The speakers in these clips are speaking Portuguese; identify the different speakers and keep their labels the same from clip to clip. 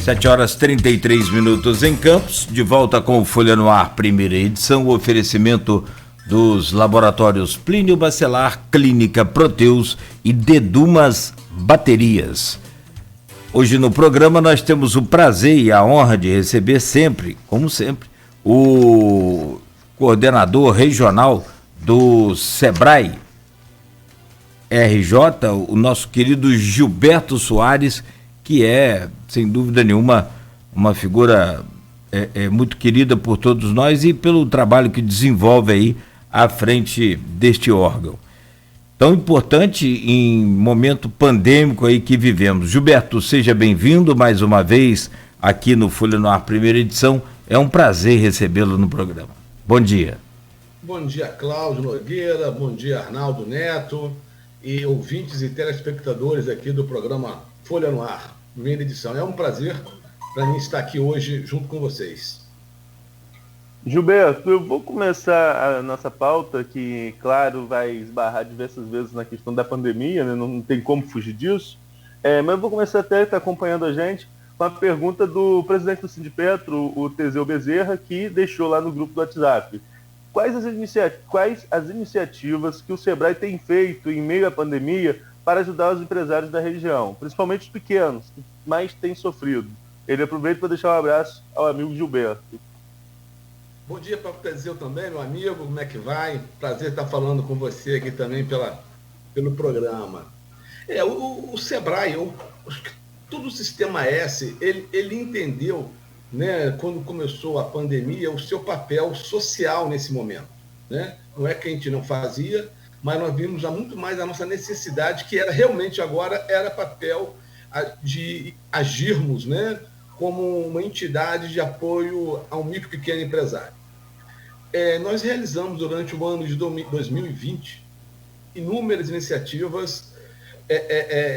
Speaker 1: 7h33 em Campos, de volta com o Folha no Ar, primeira edição, o oferecimento dos laboratórios Plínio Bacelar, Clínica Proteus e Dedumas Baterias. Hoje no programa nós temos o prazer e a honra de receber sempre, como sempre, o coordenador regional do Sebrae RJ, o nosso querido Gilberto Soares, que é, sem dúvida nenhuma, uma figura muito querida por todos nós e pelo trabalho que desenvolve aí à frente deste órgão. Tão importante em momento pandêmico aí que vivemos. Gilberto, seja bem-vindo mais uma vez aqui no Folha no Ar, primeira edição. É um prazer recebê-lo no programa. Bom dia.
Speaker 2: Bom dia, Cláudio Nogueira, bom dia, Arnaldo Neto e ouvintes e telespectadores aqui do programa Folha no Ar, primeira edição. É um prazer para mim estar aqui hoje junto com vocês.
Speaker 3: Gilberto, eu vou começar a nossa pauta, que, claro, vai esbarrar diversas vezes na questão da pandemia, né? Não tem como fugir disso, mas eu vou começar até estar acompanhando a gente com a pergunta do presidente do Sindipetro, o Teseu Bezerra, que deixou lá no grupo do WhatsApp. Quais as iniciativas que o Sebrae tem feito em meio à pandemia para ajudar os empresários da região, principalmente os pequenos, que mais têm sofrido? Ele aproveita para deixar um abraço ao amigo Gilberto.
Speaker 2: Bom dia para o Teseu também, meu amigo, como é que vai? Prazer estar falando com você aqui também pelo programa. O Sebrae, todo o Sistema S, ele entendeu, né, quando começou a pandemia, o seu papel social nesse momento, né? Não é que a gente não fazia, mas nós vimos já muito mais a nossa necessidade, que era realmente agora era papel de agirmos, né, como uma entidade de apoio ao micro e pequeno empresário. Nós realizamos durante o ano de 2020 inúmeras iniciativas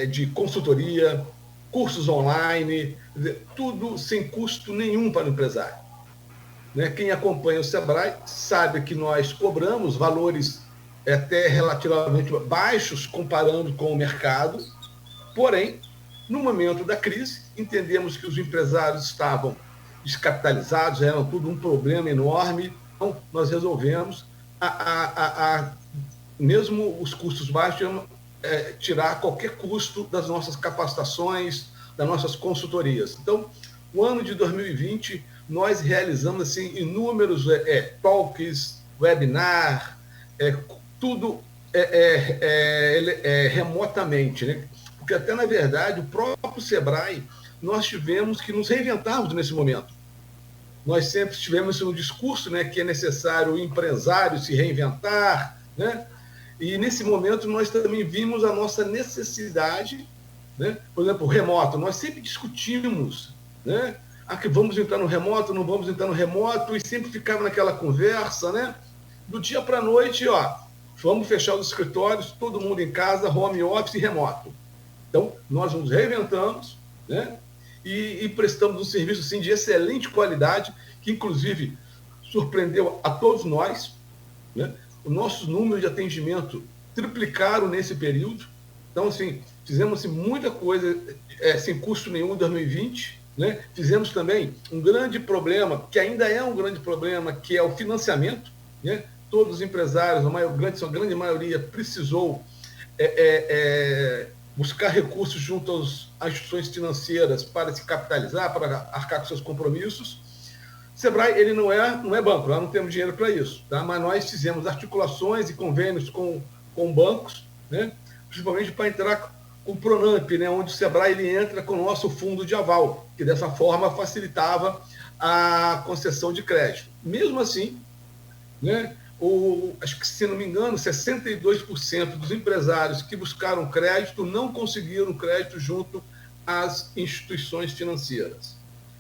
Speaker 2: de consultoria, cursos online, tudo sem custo nenhum para o empresário. Né? Quem acompanha o Sebrae sabe que nós cobramos valores até relativamente baixos comparando com o mercado, porém, no momento da crise, entendemos que os empresários estavam descapitalizados, era tudo um problema enorme, então nós resolvemos, mesmo os custos baixos, tirar qualquer custo das nossas capacitações, das nossas consultorias. Então, o ano de 2020, nós realizamos assim, inúmeros talks, webinar, tudo remotamente, né? Porque até, na verdade, o próprio Sebrae, nós tivemos que nos reinventarmos nesse momento. Nós sempre tivemos no discurso, né, que é necessário o empresário se reinventar, né? E, nesse momento, nós também vimos a nossa necessidade, né? Por exemplo, o remoto. Nós sempre discutimos, né? Que vamos entrar no remoto, não vamos entrar no remoto, e sempre ficava naquela conversa, né? Do dia para a noite, vamos fechar os escritórios, todo mundo em casa, home office e remoto. Então, nós nos reinventamos, né? E prestamos um serviço assim, de excelente qualidade, que, inclusive, surpreendeu a todos nós, né? Os nossos números de atendimento triplicaram nesse período. Então, assim, fizemos assim, muita coisa sem custo nenhum em 2020. Né? Fizemos também um grande problema, que ainda é um grande problema, que é o financiamento. Né? Todos os empresários, a grande maioria, precisou buscar recursos junto às instituições financeiras para se capitalizar, para arcar com seus compromissos. O Sebrae, ele não é banco, nós não temos dinheiro para isso, tá? Mas nós fizemos articulações e convênios com bancos, né? Principalmente para entrar com o Pronamp, né? Onde o Sebrae ele entra com o nosso fundo de aval, que dessa forma facilitava a concessão de crédito. Mesmo assim, né? Acho que, se não me engano, 62% dos empresários que buscaram crédito não conseguiram crédito junto às instituições financeiras.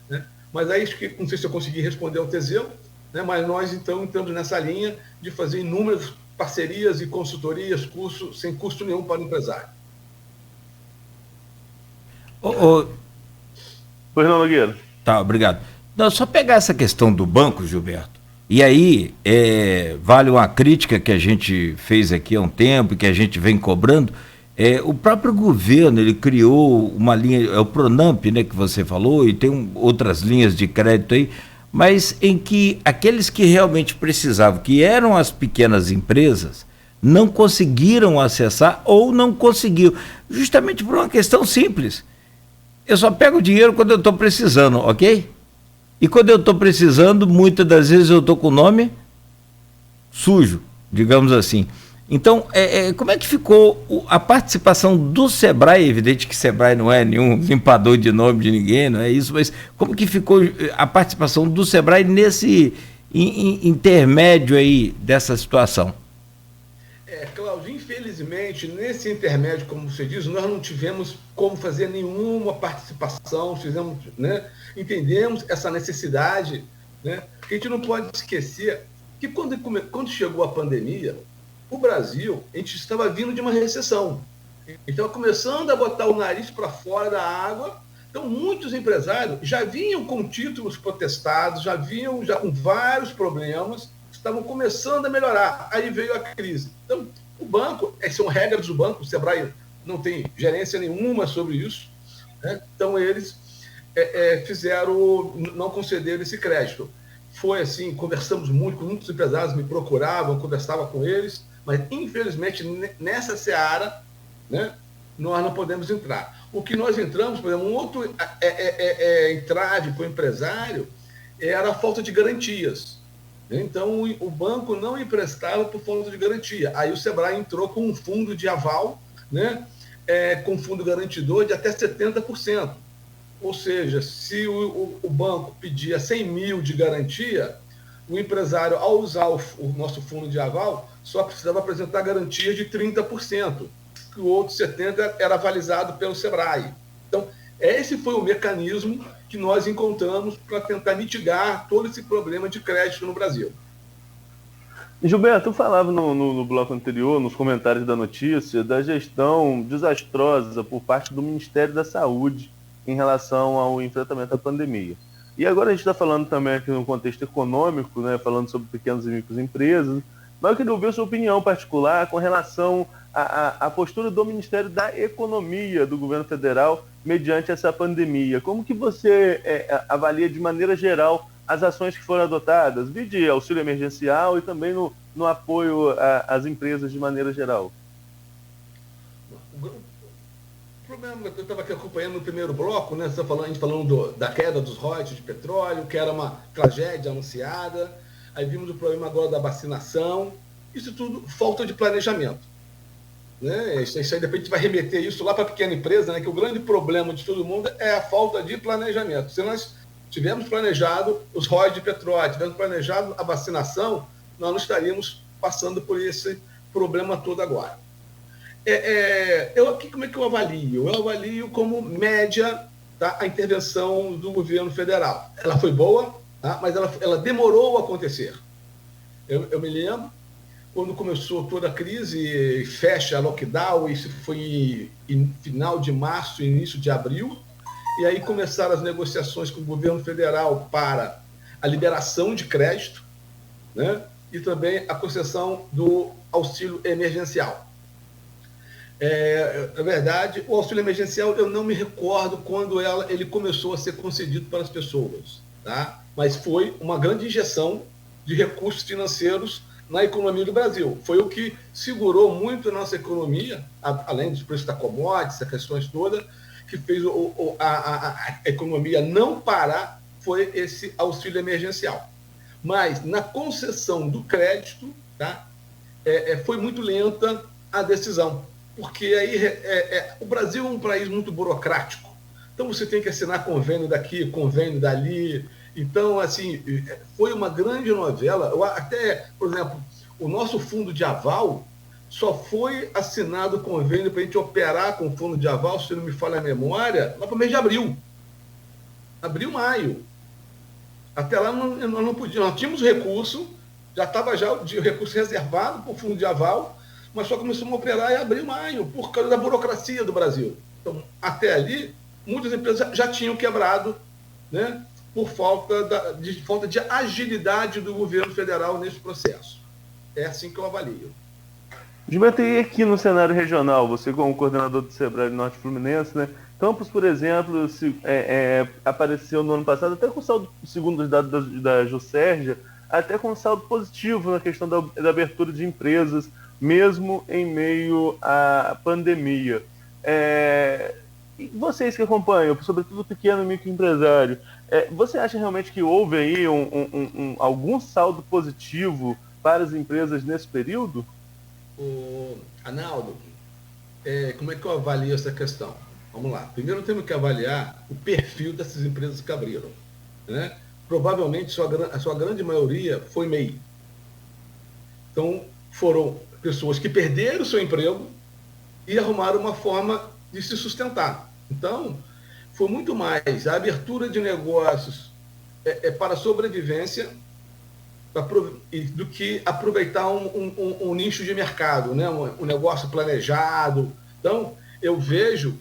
Speaker 2: Né? Mas aí, não sei se eu consegui responder ao Teseu, né? Mas nós, então, estamos nessa linha de fazer inúmeras parcerias e consultorias, cursos, sem custo nenhum para o empresário.
Speaker 3: Pois não, Nogueira?
Speaker 1: Tá, obrigado. Não, só pegar essa questão do banco, Gilberto, e aí vale uma crítica que a gente fez aqui há um tempo e que a gente vem cobrando, O próprio governo, ele criou uma linha, é o Pronamp, né, que você falou, e tem outras linhas de crédito aí, mas em que aqueles que realmente precisavam, que eram as pequenas empresas, não conseguiram acessar ou não conseguiram, justamente por uma questão simples. Eu só pego o dinheiro quando eu estou precisando, ok? E quando eu estou precisando, muitas das vezes eu estou com o nome sujo, digamos assim. Então, como é que ficou a participação do Sebrae? É evidente que Sebrae não é nenhum limpador de nome de ninguém, não é isso, mas como que ficou a participação do Sebrae nesse intermédio aí dessa situação?
Speaker 2: Cláudio, infelizmente, nesse intermédio, como você diz, nós não tivemos como fazer nenhuma participação, fizemos, né, entendemos essa necessidade, né, que a gente não pode esquecer que quando chegou a pandemia, o Brasil, a gente estava vindo de uma recessão. Então, começando a botar o nariz para fora da água. Então, muitos empresários já vinham com títulos protestados, já vinham com vários problemas, estavam começando a melhorar. Aí veio a crise. Então, o banco, são regras do banco, o Sebrae não tem gerência nenhuma sobre isso, né? Então, eles não concederam esse crédito. Foi assim, conversamos muito com muitos empresários, me procuravam, conversava com eles, mas infelizmente nessa seara, né, nós não podemos entrar. O que nós entramos, por exemplo, um outro entrave para o empresário era a falta de garantias. Então o banco não emprestava por falta de garantia. Aí o Sebrae entrou com um fundo de aval, né, com fundo garantidor de até 70%. Ou seja, se o banco pedia 100 mil de garantia, o empresário, ao usar o nosso fundo de aval, só precisava apresentar garantia de 30%, que o outro 70% era avalizado pelo Sebrae. Então, esse foi o mecanismo que nós encontramos para tentar mitigar todo esse problema de crédito no Brasil.
Speaker 3: Gilberto, tu falava no bloco anterior, nos comentários da notícia, da gestão desastrosa por parte do Ministério da Saúde em relação ao enfrentamento da pandemia. E agora a gente está falando também aqui no contexto econômico, né, falando sobre pequenas e microempresas, mas eu queria ouvir a sua opinião particular com relação à postura do Ministério da Economia do governo federal mediante essa pandemia. Como que você avalia de maneira geral as ações que foram adotadas, de auxílio emergencial e também no apoio às empresas de maneira geral?
Speaker 2: O problema, eu estava aqui acompanhando no primeiro bloco, né? A gente falando da queda dos royalties de petróleo, que era uma tragédia anunciada. Aí vimos o problema agora da vacinação. Isso tudo falta de planejamento, né? Isso aí, de repente, vai remeter isso lá para a pequena empresa, né? Que o grande problema de todo mundo é a falta de planejamento. Se nós tivermos planejado os royalties de petróleo, tivermos planejado a vacinação, nós não estaríamos passando por esse problema todo agora. Como é que eu avalio? Eu avalio como média, tá, a intervenção do governo federal. Ela foi boa, tá, mas ela demorou a acontecer. Eu me lembro, quando começou toda a crise, fecha lockdown, isso foi em final de março, início de abril, e aí começaram as negociações com o governo federal para a liberação de crédito, né, e também a concessão do auxílio emergencial. Na verdade, o auxílio emergencial, eu não me recordo quando ele começou a ser concedido para as pessoas, tá? Mas foi uma grande injeção de recursos financeiros na economia do Brasil. Foi o que segurou muito a nossa economia, além dos preços da commodities, essas questões todas, que fez a economia não parar, foi esse auxílio emergencial. Mas na concessão do crédito, tá, foi muito lenta a decisão. Porque aí o Brasil é um país muito burocrático. Então você tem que assinar convênio daqui, convênio dali. Então, assim, foi uma grande novela. Até, por exemplo, o nosso fundo de aval só foi assinado convênio para a gente operar com o fundo de aval, se não me falha a memória, lá para o mês de abril. Abril, maio. Até lá nós não podíamos. Nós tínhamos recurso, já estava o recurso reservado para o fundo de aval, mas só começamos a operar em abril, maio, por causa da burocracia do Brasil. Então, até ali, muitas empresas já tinham quebrado, né, por falta de agilidade do governo federal nesse processo. É assim que eu avalio.
Speaker 3: Gilberto, e aqui no cenário regional, você como coordenador do Sebrae Norte Fluminense, né? Campos, por exemplo, apareceu no ano passado, até com saldo, segundo os dados da Juscerja, até com saldo positivo na questão da abertura de empresas, mesmo em meio à pandemia. E vocês que acompanham, sobretudo o pequeno e microempresário, você acha realmente que houve aí algum saldo positivo para as empresas nesse período?
Speaker 2: Arnaldo, como é que eu avalio essa questão? Vamos lá. Primeiro temos que avaliar o perfil dessas empresas que abriram. Né? Provavelmente a sua grande maioria foi MEI. Então, foram pessoas que perderam o seu emprego e arrumaram uma forma de se sustentar. Então, foi muito mais a abertura de negócios para sobrevivência do que aproveitar um nicho de mercado, né? Um negócio planejado. Então, eu vejo,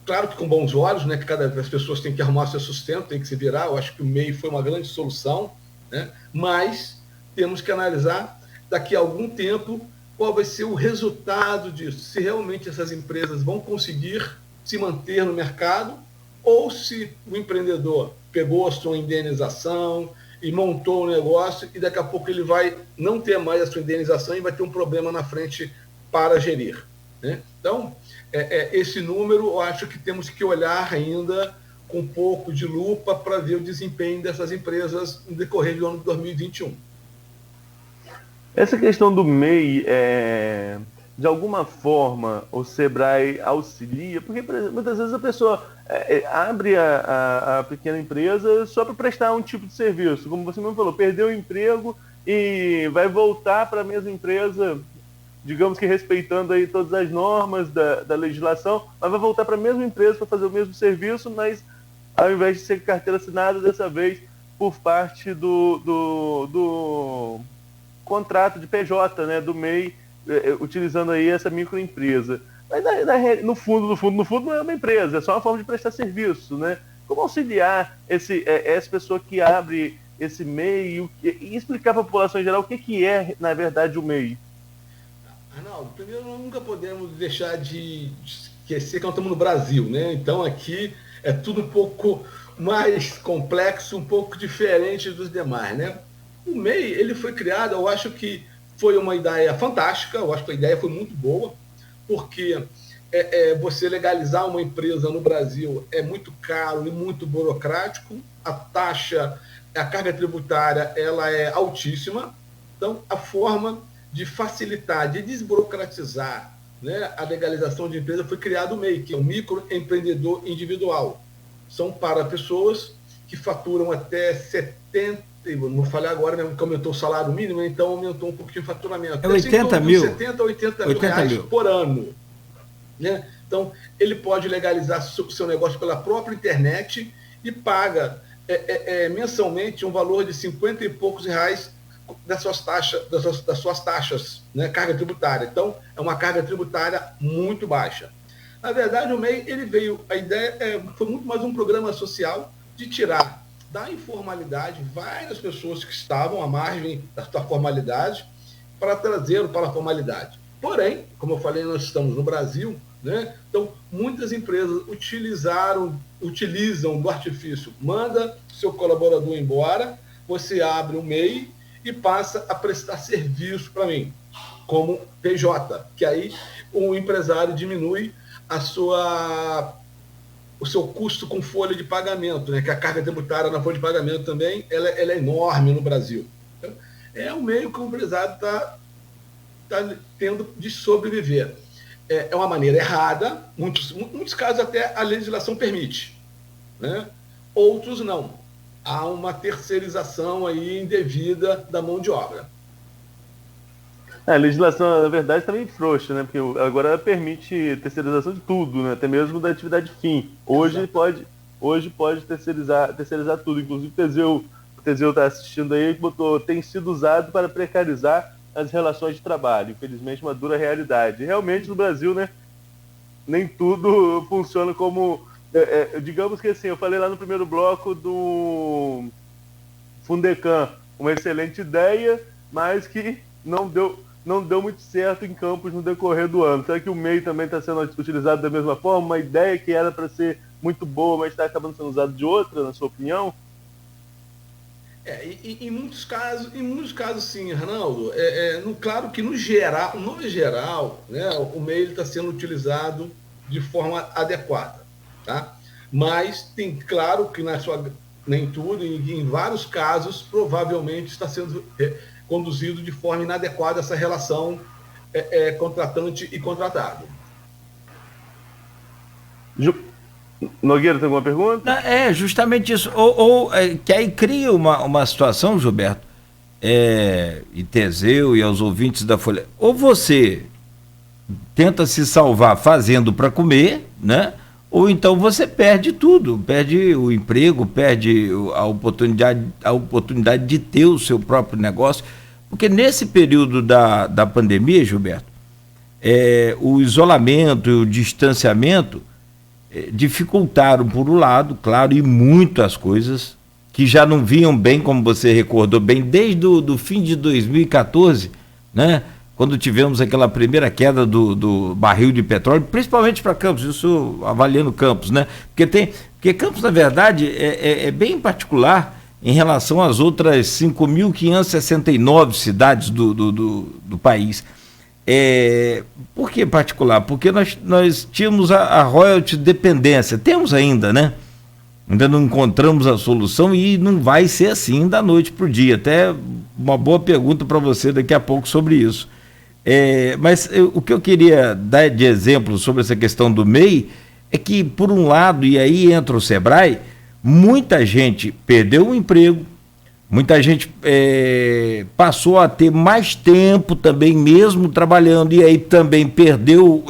Speaker 2: claro que com bons olhos, né? Que as pessoas têm que arrumar seu sustento, têm que se virar. Eu acho que o MEI foi uma grande solução, né? Mas temos que analisar daqui a algum tempo qual vai ser o resultado disso, se realmente essas empresas vão conseguir se manter no mercado ou se o empreendedor pegou a sua indenização e montou o negócio e daqui a pouco ele vai não ter mais a sua indenização e vai ter um problema na frente para gerir. Né? Então, esse número eu acho que temos que olhar ainda com um pouco de lupa para ver o desempenho dessas empresas no decorrer do ano de 2021.
Speaker 3: Essa questão do MEI, de alguma forma, o Sebrae auxilia, porque muitas vezes a pessoa abre a pequena empresa só para prestar um tipo de serviço, como você mesmo falou, perdeu o emprego e vai voltar para a mesma empresa, digamos que respeitando aí todas as normas da legislação, mas vai voltar para a mesma empresa para fazer o mesmo serviço, mas ao invés de ser carteira assinada, dessa vez por parte do contrato de PJ, né, do MEI, utilizando aí essa microempresa. Mas no fundo não é uma empresa, é só uma forma de prestar serviço, né? Como auxiliar essa pessoa que abre esse MEI e explicar para a população em geral o que é, na verdade, o MEI?
Speaker 2: Arnaldo, primeiro nós nunca podemos deixar de esquecer que nós estamos no Brasil, né? Então aqui é tudo um pouco mais complexo, um pouco diferente dos demais, né? O MEI, ele foi criado, eu acho que foi uma ideia fantástica, eu acho que a ideia foi muito boa, porque você legalizar uma empresa no Brasil é muito caro e muito burocrático, a carga tributária, ela é altíssima, então a forma de facilitar, de desburocratizar, né, a legalização de empresa foi criado o MEI, que é o microempreendedor individual. São para pessoas que faturam até 70, não falei agora, né, que aumentou o salário mínimo, então aumentou um pouquinho o faturamento.
Speaker 1: É 80 mil?
Speaker 2: 70 a 80 mil reais por ano. Né? Então, ele pode legalizar seu negócio pela própria internet e paga mensalmente um valor de 50 e poucos reais das suas taxas, né, carga tributária. Então, é uma carga tributária muito baixa. Na verdade, o MEI, a ideia foi muito mais um programa social de tirar da informalidade várias pessoas que estavam à margem da formalidade para trazer para a formalidade. Porém, como eu falei, nós estamos no Brasil, né? Então muitas empresas utilizam do artifício, manda seu colaborador embora, você abre o MEI e passa a prestar serviço para mim, como PJ, que aí o empresário diminui o seu custo com folha de pagamento, né? Que a carga tributária na folha de pagamento também ela é enorme no Brasil. Então, é o meio que o empresário está tendo de sobreviver. É uma maneira errada, muitos casos até a legislação permite, né? Outros não. Há uma terceirização aí indevida da mão de obra.
Speaker 3: A legislação, na verdade, está meio frouxa, né? Porque agora permite terceirização de tudo, né? Até mesmo da atividade fim. Hoje pode terceirizar tudo. Inclusive, o Teseu está assistindo aí, botou, tem sido usado para precarizar as relações de trabalho. Infelizmente, uma dura realidade. E realmente, no Brasil, né? Nem tudo funciona como... digamos que assim, eu falei lá no primeiro bloco do Fundecam, uma excelente ideia, mas que não deu não deu muito certo em Campos no decorrer do ano. Será que o MEI também está sendo utilizado da mesma forma? Uma ideia que era para ser muito boa, mas está acabando sendo usada de outra, na sua opinião?
Speaker 2: Em muitos casos sim, Arnaldo. Claro que no geral, né, o MEI está sendo utilizado de forma adequada, tá? Mas tem claro que nem tudo, em vários casos, provavelmente está sendo conduzido de forma inadequada essa relação contratante e contratado.
Speaker 3: Nogueira, tem alguma pergunta?
Speaker 1: É justamente isso. Que aí cria uma situação, Gilberto, e Teseu e aos ouvintes da Folha. Ou você tenta se salvar fazendo para comer, né? Ou então você perde tudo, perde o emprego, perde a oportunidade de ter o seu próprio negócio. Porque nesse período da pandemia, Gilberto, o isolamento e o distanciamento dificultaram, por um lado, claro, e muitas coisas que já não vinham bem, como você recordou bem, desde o fim de 2014, né? Quando tivemos aquela primeira queda do barril de petróleo, principalmente para Campos, isso avaliando Campos, né? Porque Campos, na verdade, é bem particular em relação às outras 5.569 cidades do país. Por que particular? Porque nós tínhamos a royalty dependência, temos ainda, né? Ainda não encontramos a solução e não vai ser assim da noite para o dia. Até uma boa pergunta para você daqui a pouco sobre isso. Mas o que eu queria dar de exemplo sobre essa questão do MEI é que, por um lado, e aí entra o Sebrae, muita gente perdeu o emprego, muita gente passou a ter mais tempo também mesmo trabalhando, e aí também perdeu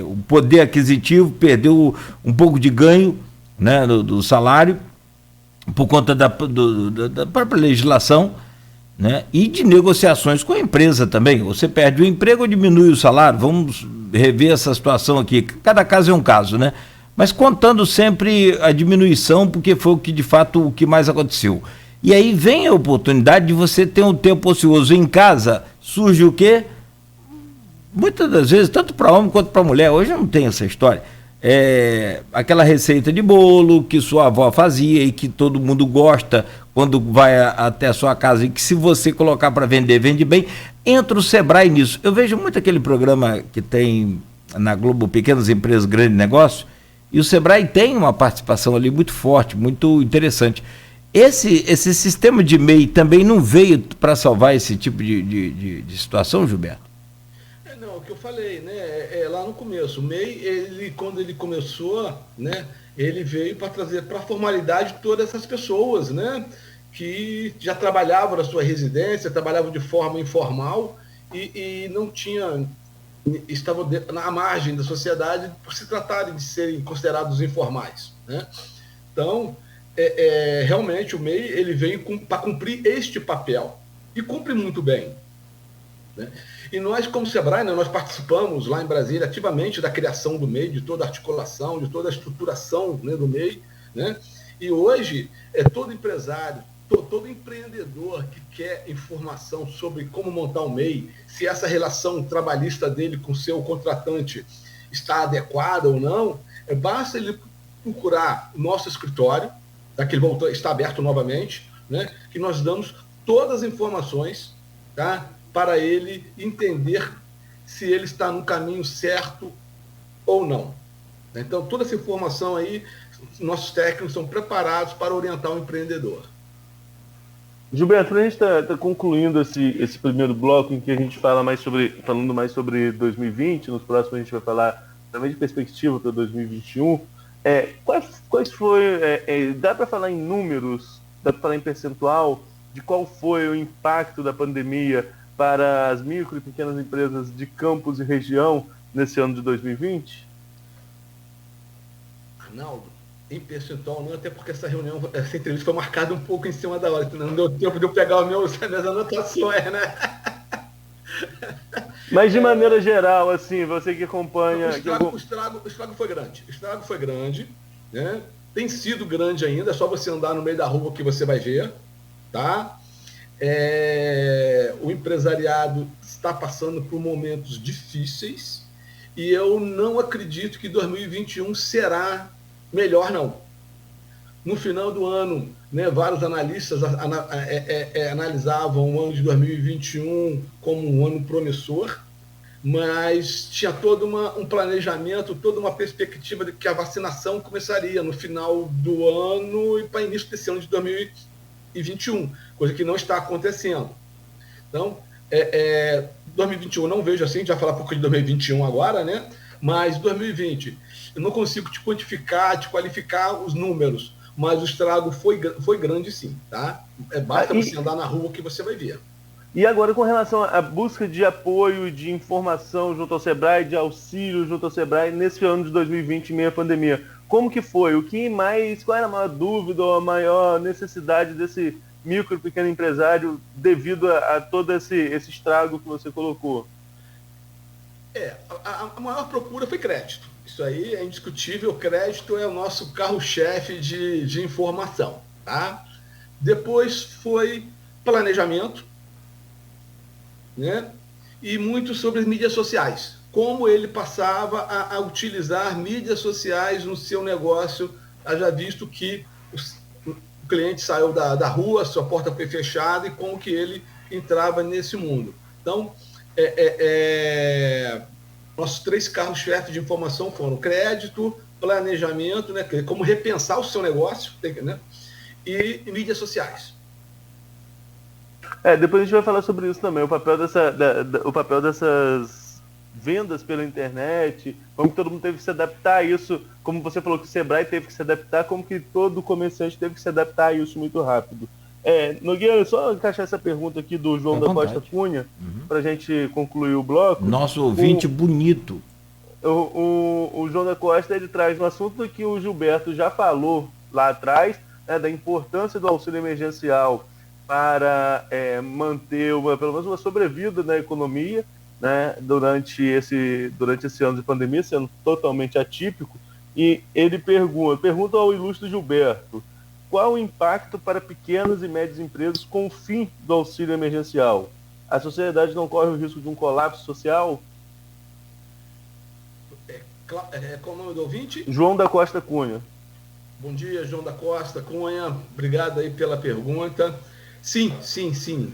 Speaker 1: o poder aquisitivo, perdeu um pouco de ganho, né, do salário, por conta da própria legislação, né, e de negociações com a empresa também. Você perde o emprego ou diminui o salário? Vamos rever essa situação aqui. Cada caso é um caso, né? Mas contando sempre a diminuição, porque foi o que mais aconteceu. E aí vem a oportunidade de você ter um tempo ocioso em casa. Surge o quê? Muitas das vezes, tanto para homem quanto para mulher, hoje não tem essa história. Aquela receita de bolo que sua avó fazia e que todo mundo gosta quando vai até a sua casa, e que se você colocar para vender, vende bem. Entra o Sebrae nisso. Eu vejo muito aquele programa que tem na Globo, Pequenas Empresas, Grande Negócio, e o Sebrae tem uma participação ali muito forte, muito interessante. Esse sistema de MEI também não veio para salvar esse tipo de situação, Gilberto?
Speaker 2: Não, o que eu falei, né? Lá no começo, o MEI, quando ele começou, né? Ele veio para trazer para a formalidade todas essas pessoas, né? Que já trabalhavam na sua residência, trabalhavam de forma informal e não tinham, estavam na margem da sociedade por se tratarem de serem considerados informais, né? Então, realmente o MEI ele veio para cumprir este papel e cumpre muito bem, né? E nós, como Sebrae, né, nós participamos lá em Brasília ativamente da criação do MEI, de toda a articulação, de toda a estruturação, né, do MEI, né? E hoje, todo empresário, todo empreendedor que quer informação sobre como montar um MEI, se essa relação trabalhista dele com o seu contratante está adequada ou não, basta ele procurar o nosso escritório, tá, que ele está aberto novamente, né, que nós damos todas as informações, tá, para ele entender se ele está no caminho certo ou não. Então, toda essa informação aí, nossos técnicos são preparados para orientar o empreendedor.
Speaker 3: Gilberto, a gente está concluindo esse primeiro bloco em que a gente falando mais sobre 2020, nos próximos a gente vai falar também de perspectiva para 2021. Quais foi, dá para falar em números, dá para falar em percentual de qual foi o impacto da pandemia para as micro e pequenas empresas de Campos e região nesse ano de 2020?
Speaker 2: Arnaldo, em percentual não, até porque essa entrevista foi marcada um pouco em cima da hora, não deu tempo de eu pegar as minhas anotações, né?
Speaker 3: Mas de maneira geral, assim, você que acompanha...
Speaker 2: O estrago foi grande. O estrago foi grande, né? Tem sido grande ainda, é só você andar no meio da rua que você vai ver, tá? O empresariado está passando por momentos difíceis e eu não acredito que 2021 será melhor, não. No final do ano, né, vários analistas analisavam o ano de 2021 como um ano promissor, mas tinha todo um planejamento, toda uma perspectiva de que a vacinação começaria no final do ano e para início desse ano de 2021, coisa que não está acontecendo. Então, 2021 não vejo assim, a gente vai falar um pouco de 2021 agora, né? Mas 2020, eu não consigo te quantificar, te qualificar os números, mas o estrago foi grande sim, tá? Basta você andar na rua que você vai ver.
Speaker 3: E agora, com relação à busca de apoio, de informação junto ao Sebrae, de auxílio junto ao Sebrae, nesse ano de 2020, meio à pandemia, como que foi? Qual era a maior dúvida ou a maior necessidade desse micro, pequeno empresário devido a todo esse estrago que você colocou?
Speaker 2: A maior procura foi crédito. Isso aí é indiscutível. O crédito é o nosso carro-chefe de informação, tá? Depois foi planejamento, né? E muito sobre as mídias sociais. Como ele passava a utilizar mídias sociais no seu negócio, já visto que o cliente saiu da rua, sua porta foi fechada, e como que ele entrava nesse mundo. Então, nossos 3 carros-chefes de informação foram crédito, planejamento, né, como repensar o seu negócio, né, e mídias sociais.
Speaker 3: Depois a gente vai falar sobre isso também, o papel dessas vendas pela internet, como que todo mundo teve que se adaptar a isso, como você falou que o Sebrae teve que se adaptar, como que todo comerciante teve que se adaptar a isso muito rápido. Nogueira, só encaixar essa pergunta aqui do João da Costa Cunha, para a gente concluir o bloco.
Speaker 1: Nosso ouvinte bonito.
Speaker 3: O João da Costa, ele traz um assunto que o Gilberto já falou lá atrás, né, da importância do auxílio emergencial para manter pelo menos uma sobrevida na economia, né, durante esse ano de pandemia, sendo totalmente atípico. E ele pergunta ao ilustre Gilberto: qual o impacto para pequenas e médias empresas com o fim do auxílio emergencial? A sociedade não corre o risco de um colapso social?
Speaker 2: Qual o nome do ouvinte?
Speaker 3: João da Costa Cunha.
Speaker 2: Bom dia, João da Costa Cunha. Obrigado aí pela pergunta. Sim,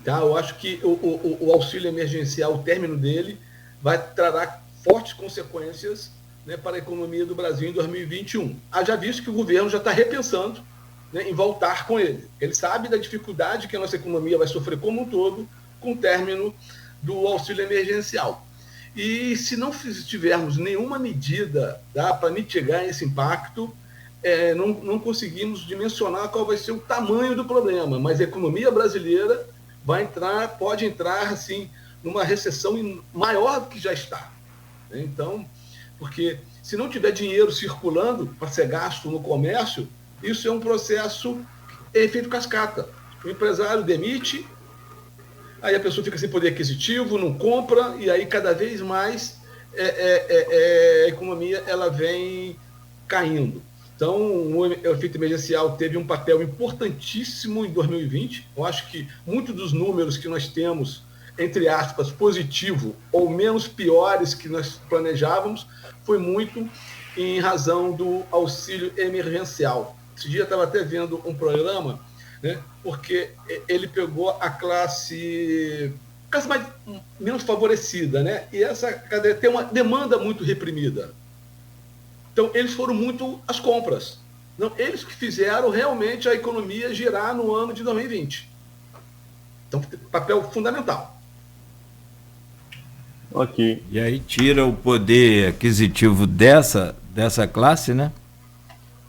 Speaker 2: tá? Eu acho que o auxílio emergencial, o término dele, vai trará fortes consequências, né, para a economia do Brasil em 2021. Já visto que o governo já está repensando, né, em voltar com ele. Ele sabe da dificuldade que a nossa economia vai sofrer como um todo com o término do auxílio emergencial. E se não tivermos nenhuma medida para mitigar esse impacto, não conseguimos dimensionar qual vai ser o tamanho do problema, mas a economia brasileira pode entrar assim, numa recessão maior do que já está. Então, porque se não tiver dinheiro circulando para ser gasto no comércio, isso é um processo efeito cascata. O empresário demite, aí a pessoa fica sem poder aquisitivo, não compra, e aí cada vez mais a economia ela vem caindo. Então, o efeito emergencial teve um papel importantíssimo em 2020. Eu acho que muitos dos números que nós temos, entre aspas, positivo ou menos piores que nós planejávamos, foi muito em razão do auxílio emergencial. Esse dia eu estava até vendo um programa, né, porque ele pegou a classe menos favorecida, né, e essa tem uma demanda muito reprimida. Então, eles foram muito às compras. Não, eles que fizeram realmente a economia girar no ano de 2020. Então, papel fundamental.
Speaker 3: Ok.
Speaker 1: E aí tira o poder aquisitivo dessa classe, né?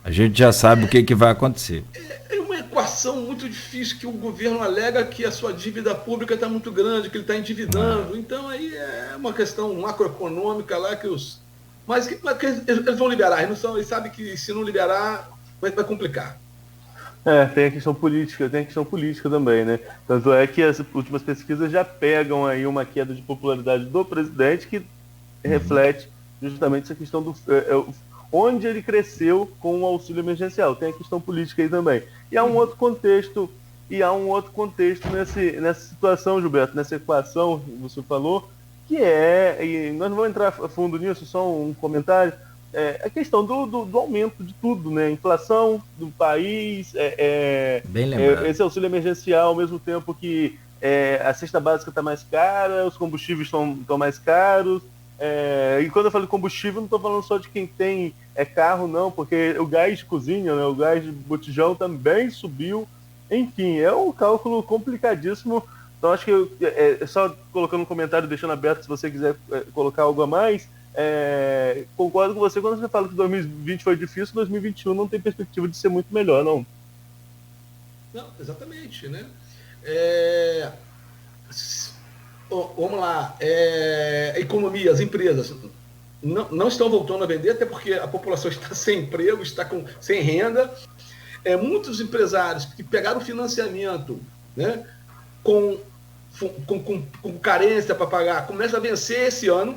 Speaker 1: A gente já sabe o que vai acontecer.
Speaker 2: É uma equação muito difícil, que o governo alega que a sua dívida pública está muito grande, que ele está endividando. Então, aí é uma questão macroeconômica lá que Mas eles vão liberar, eles sabem que se não liberar, vai complicar.
Speaker 3: Tem a questão política também, né? Tanto é que as últimas pesquisas já pegam aí uma queda de popularidade do presidente que reflete justamente essa questão do onde ele cresceu com o auxílio emergencial. Tem a questão política aí também. E há um outro contexto E há um outro contexto nessa situação, Gilberto, nessa equação que você falou, que e nós não vamos entrar a fundo nisso, só um comentário, a questão do aumento de tudo, né? Inflação do país,
Speaker 1: Bem lembrado.
Speaker 3: Esse auxílio emergencial, ao mesmo tempo que a cesta básica está mais cara, os combustíveis estão mais caros. E quando eu falo de combustível, não estou falando só de quem tem carro, não, porque o gás de cozinha, né, o gás de botijão também subiu. Enfim, é um cálculo complicadíssimo. Então, acho que só colocando um comentário, deixando aberto, se você quiser colocar algo a mais, concordo com você quando você fala que 2020 foi difícil, 2021 não tem perspectiva de ser muito melhor, não.
Speaker 2: Não, exatamente, né? Vamos lá, a economia, as empresas não estão voltando a vender, até porque a população está sem emprego, está sem renda. Muitos empresários que pegaram financiamento, né, com carência para pagar, começa a vencer esse ano,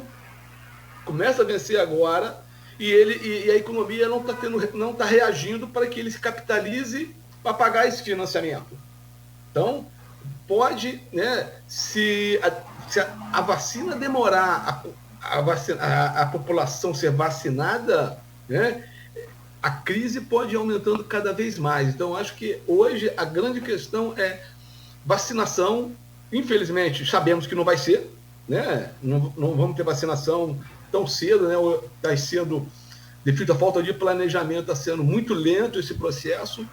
Speaker 2: começa a vencer agora, e a economia não está reagindo para que ele se capitalize para pagar esse financiamento. Então, pode, né, se a vacina demorar, a população ser vacinada, né, a crise pode ir aumentando cada vez mais. Então, acho que hoje a grande questão é vacinação. Infelizmente, sabemos que não vai ser, né? Não vamos ter vacinação tão cedo, né? Está sendo, devido à falta de planejamento, está sendo muito lento esse processo,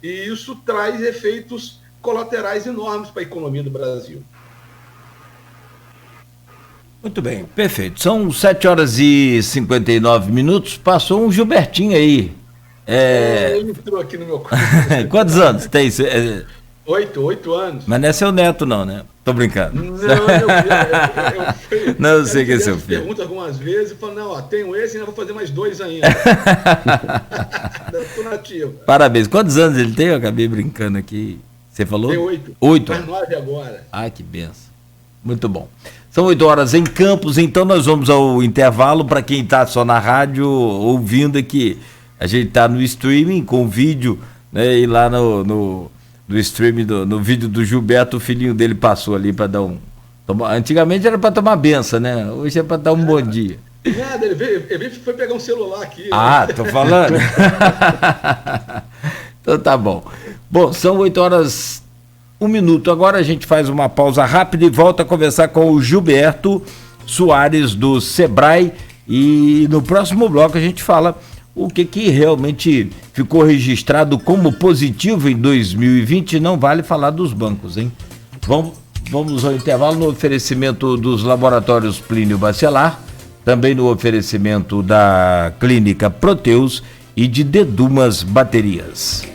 Speaker 2: e isso traz efeitos colaterais enormes para a economia do Brasil.
Speaker 1: Muito bem, perfeito. São 7h59. Passou um Gilbertinho aí.
Speaker 2: Ele entrou aqui no meu quarto.
Speaker 1: Quantos anos tem?
Speaker 2: 8 anos.
Speaker 1: Mas não é seu neto, não, né? Tô brincando. Não, eu sei que é seu filho.
Speaker 2: Pergunta algumas vezes e falo, não, tenho esse e ainda vou fazer mais 2 ainda. Tô nativo.
Speaker 1: Parabéns. Quantos anos ele tem? Eu acabei brincando aqui. Você falou?
Speaker 2: Tem 8.
Speaker 1: 8.
Speaker 2: Mais 9 agora.
Speaker 1: Ah, que benção. Muito bom. São 8 horas em Campos, então nós vamos ao intervalo. Para quem está só na rádio ouvindo aqui, a gente está no streaming com vídeo, né? E lá no streaming, no vídeo do Gilberto, o filhinho dele passou ali para dar antigamente era para tomar benção, né? Hoje é para dar um bom dia.
Speaker 2: Nada, ele foi pegar um celular aqui.
Speaker 1: Ah, tô falando. Então tá bom. Bom, são 8h01. Agora a gente faz uma pausa rápida e volta a conversar com o Gilberto Soares do Sebrae, e no próximo bloco a gente fala o que realmente ficou registrado como positivo em 2020. Não vale falar dos bancos, hein? Vamos ao intervalo no oferecimento dos laboratórios Plínio Bacelar, também no oferecimento da Clínica Proteus e de Dedumas Baterias.